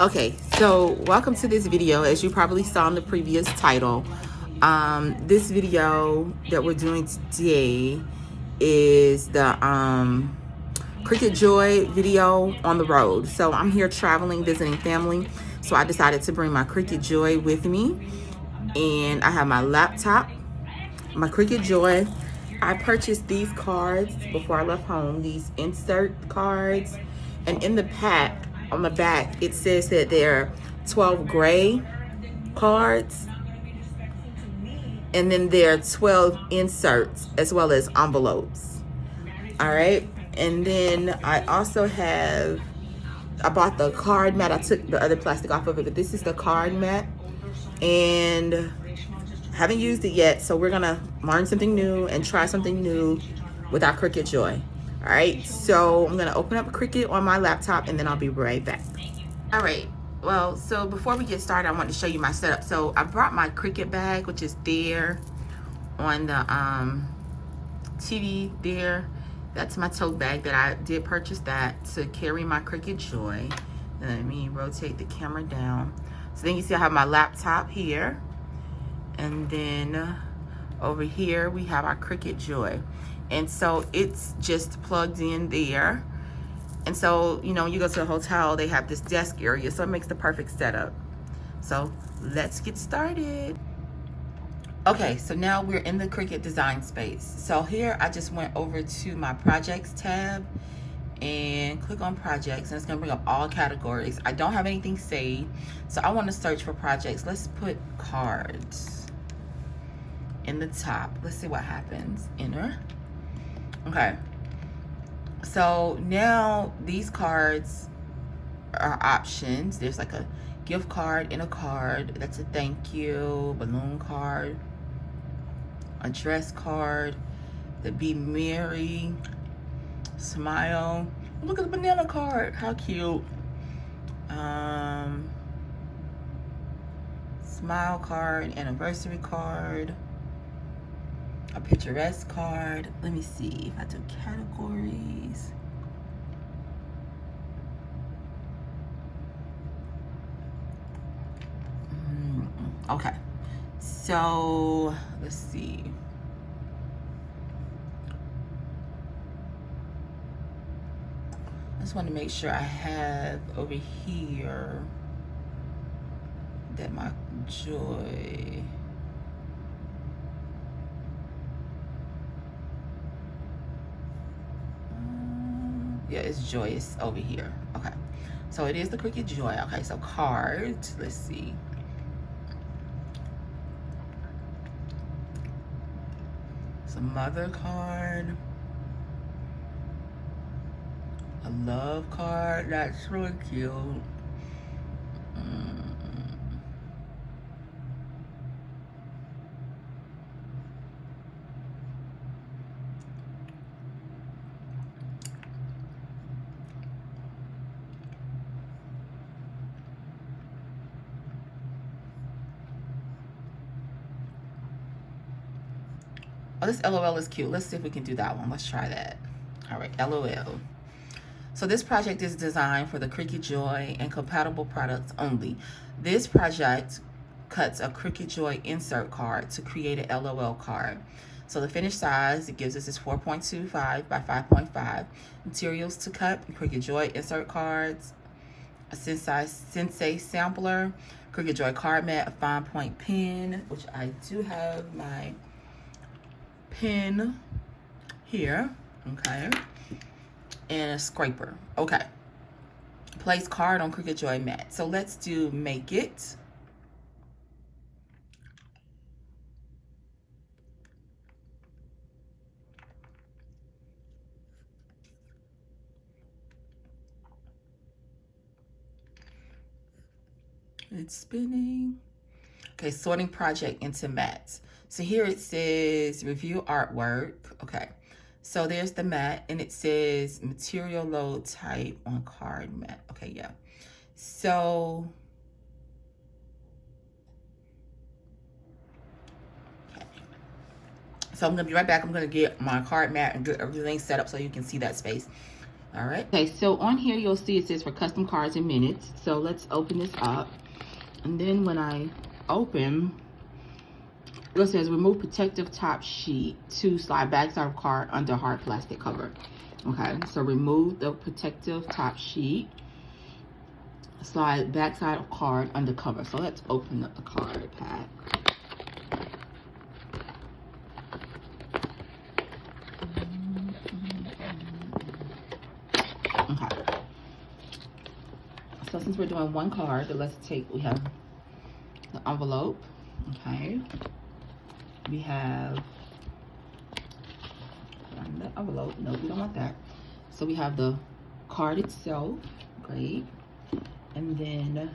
Okay, so welcome to this video. As you probably saw in the previous title, this video that we're doing today is the Cricut Joy video on the road. So I'm here traveling, visiting family. So I decided to bring my Cricut Joy with me. And I have my laptop, my Cricut Joy. I purchased these cards before I left home, these insert cards. And in the pack, on the back, it says that they're 12 gray cards. And then there are 12 inserts as well as envelopes. All right. And then I also have, I bought the card mat. I took the other plastic off of it, but this is the card mat. And haven't used it yet, so we're gonna learn something new and try something new with our Cricut Joy. All right, so I'm gonna open up Cricut on my laptop and then I'll be right back. All right, well, so before we get started, I want to show you my setup. So I brought my Cricut bag, which is there on the TV there. That's my tote bag that I did purchase that to carry my Cricut Joy. Let me rotate the camera down. So then you see I have my laptop here. And then over here, we have our Cricut Joy. And so it's just plugged in there. And so, you know, you go to a hotel, they have this desk area, so it makes the perfect setup. So let's get started. Okay, so now we're in the Cricut design space. So here I just went over to my projects tab and click on projects, and it's gonna bring up all categories. I don't have anything saved, so I want to search for projects. Let's put cards in the top. Let's see what happens. Enter. Okay, so now these cards are options. There's like a gift card and a card. That's a thank you, balloon card, a dress card, the be merry, smile. Look at the banana card, how cute. Smile card, anniversary card, a picturesque card. Let me see if I do categories. Okay, so let's see. I just want to make sure I have over here that my Joy. Yeah, it's joyous over here. Okay, so it is the Cricut Joy. Okay, so cards, let's see. It's a mother card, a love card. That's really cute. Oh, this LOL is cute. Let's see if we can do that one. Let's try that. All right, LOL. So this project is designed for the Cricut Joy and compatible products only. This project cuts a Cricut Joy insert card to create an LOL card. So the finished size it gives us is 4.25 by 5.5. Materials to cut, Cricut Joy insert cards, a Sensei sampler, Cricut Joy card mat, a fine point pen, which I do have my pen here, okay, and a scraper. Okay, place card on Cricut Joy mat. So let's do make it. It's spinning. Okay, sorting project into mats. So here it says review artwork. Okay, so there's the mat and it says material load type on card mat. Okay, yeah. So, okay. So I'm gonna be right back. I'm gonna get my card mat and get everything set up so you can see that space. All right. Okay, so on here you'll see it says for custom cards and minutes. So let's open this up. And then when I open, it says remove protective top sheet to slide backside of card under hard plastic cover. Okay, so remove the protective top sheet, slide backside of card under cover. So let's open up the card pack. Okay. So since we're doing one card, let's take, we have the envelope. Okay. We have the envelope. No, we don't want that. So we have the card itself. Great. And then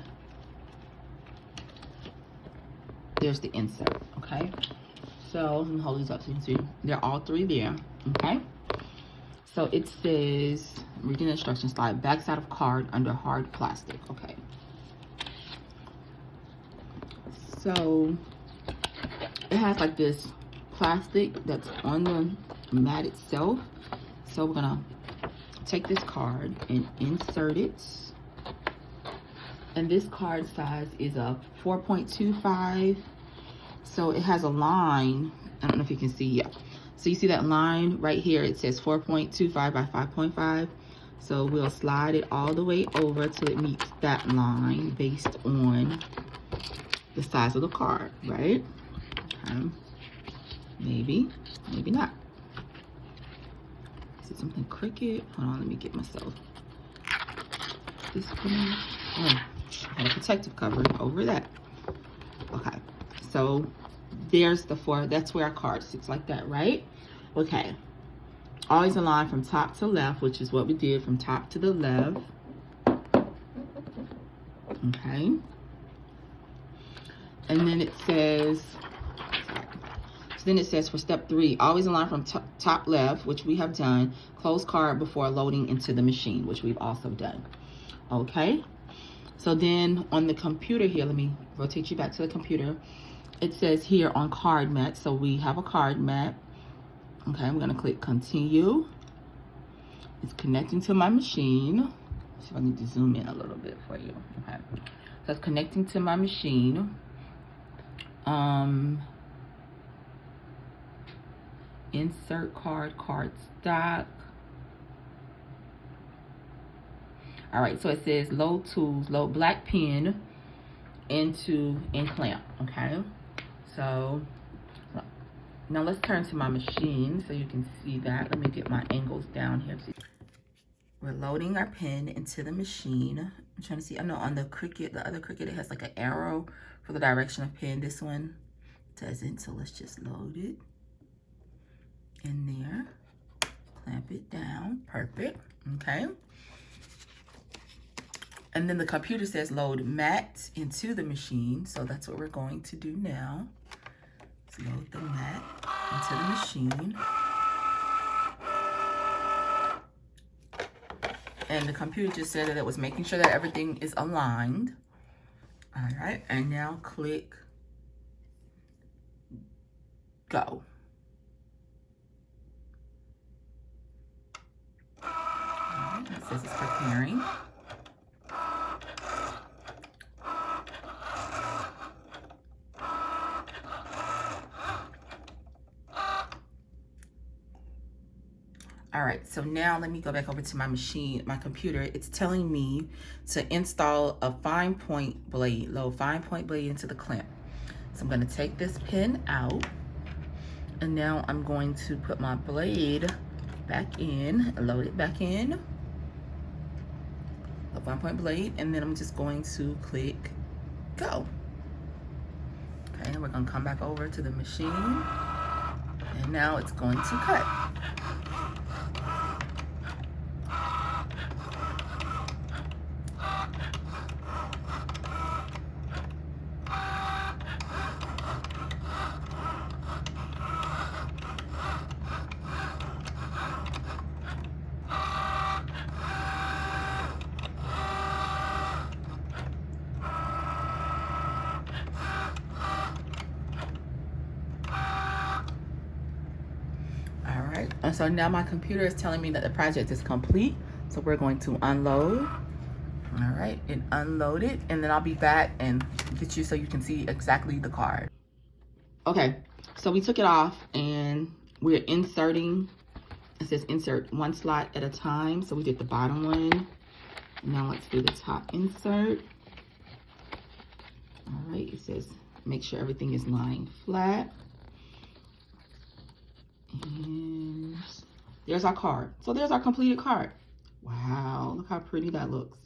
there's the insert. Okay. So let me hold these up so you can see. They're all three there. Okay. So it says, reading the instructions, slide backside of card under hard plastic. Okay. So it has like this plastic that's on the mat itself. So we're gonna take this card and insert it. And this card size is a 4.25. So it has a line. I don't know if you can see. Yeah. So you see that line right here. It says 4.25 by 5.5. So we'll slide it all the way over till it meets that line based on the size of the card, right? Okay. Maybe, maybe not. Is it something Cricut? Hold on, let me get myself this one. Oh, I had a protective cover over that. Okay, so there's the four. That's where our card sits, like that, right? Okay. Always align from top to left, which is what we did, from top to the left. Okay. And then it says, then it says for step 3, always align from top left, which we have done. Close card before loading into the machine, which we've also done. Okay. So then on the computer here, let me rotate you back to the computer. It says here on card mat. So we have a card mat. Okay, I'm gonna click continue. It's connecting to my machine. See if I need to zoom in a little bit for you. Okay. So it's connecting to my machine. Insert card, card stock. All right, so it says load tools, load black pen into and clamp. Okay, so now let's turn to my machine so you can see that. Let me get my angles down here. We're loading our pen into the machine. I'm trying to see. I know on the Cricut, the other Cricut, it has like an arrow for the direction of pen. This one doesn't, so let's just load it in there. Clamp it down. Perfect. Okay. And then the computer says load mat into the machine. So that's what we're going to do now. Let's load the mat into the machine. And the computer just said that it was making sure that everything is aligned. All right, and now click go. All right, it says it's preparing. All right, so now let me go back over to my machine, my computer. It's telling me to install a fine point blade, load fine point blade into the clamp. So I'm gonna take this pin out, and now I'm going to put my blade back in, load it back in, a fine point blade, and then I'm just going to click go. Okay, and we're gonna come back over to the machine, and now it's going to cut. And so now my computer is telling me that the project is complete. So we're going to unload. All right, it unloaded, and then I'll be back and get you so you can see exactly the card. Okay, so we took it off and we're inserting. It says insert one slot at a time. So we did the bottom one. Now let's do the top insert. All right, it says make sure everything is lying flat. And there's our card. So there's our completed card. Wow, look how pretty that looks.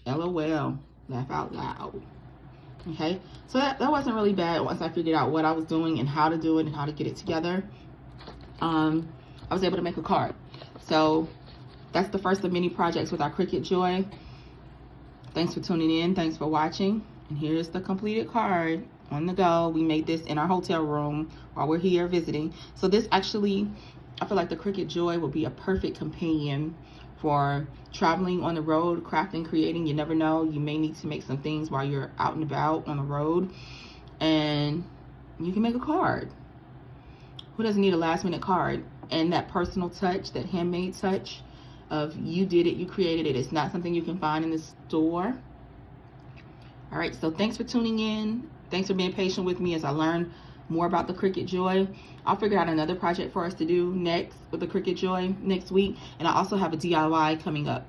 LOL, laugh out loud. Okay, so that wasn't really bad once I figured out what I was doing and how to do it and how to get it together. I was able to make a card. So that's the first of many projects with our Cricut Joy. Thanks for tuning in. Thanks for watching. And here's the completed card on the go. We made this in our hotel room while we're here visiting. So this actually, I feel like the Cricut Joy will be a perfect companion for traveling on the road, crafting, creating. You never know, you may need to make some things while you're out and about on the road, and you can make a card. Who doesn't need a last minute card? And that personal touch, that handmade touch of you did it, you created it. It's not something you can find in the store. All right, so thanks for tuning in. Thanks for being patient with me as I learn more about the Cricut Joy. I'll figure out another project for us to do next with the Cricut Joy next week. And I also have a DIY coming up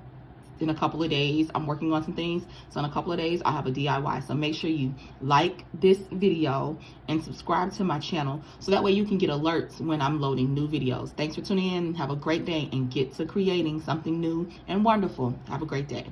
in a couple of days. I'm working on some things. So in a couple of days, I'll have a DIY. So make sure you like this video and subscribe to my channel so that way you can get alerts when I'm loading new videos. Thanks for tuning in. Have a great day and get to creating something new and wonderful. Have a great day.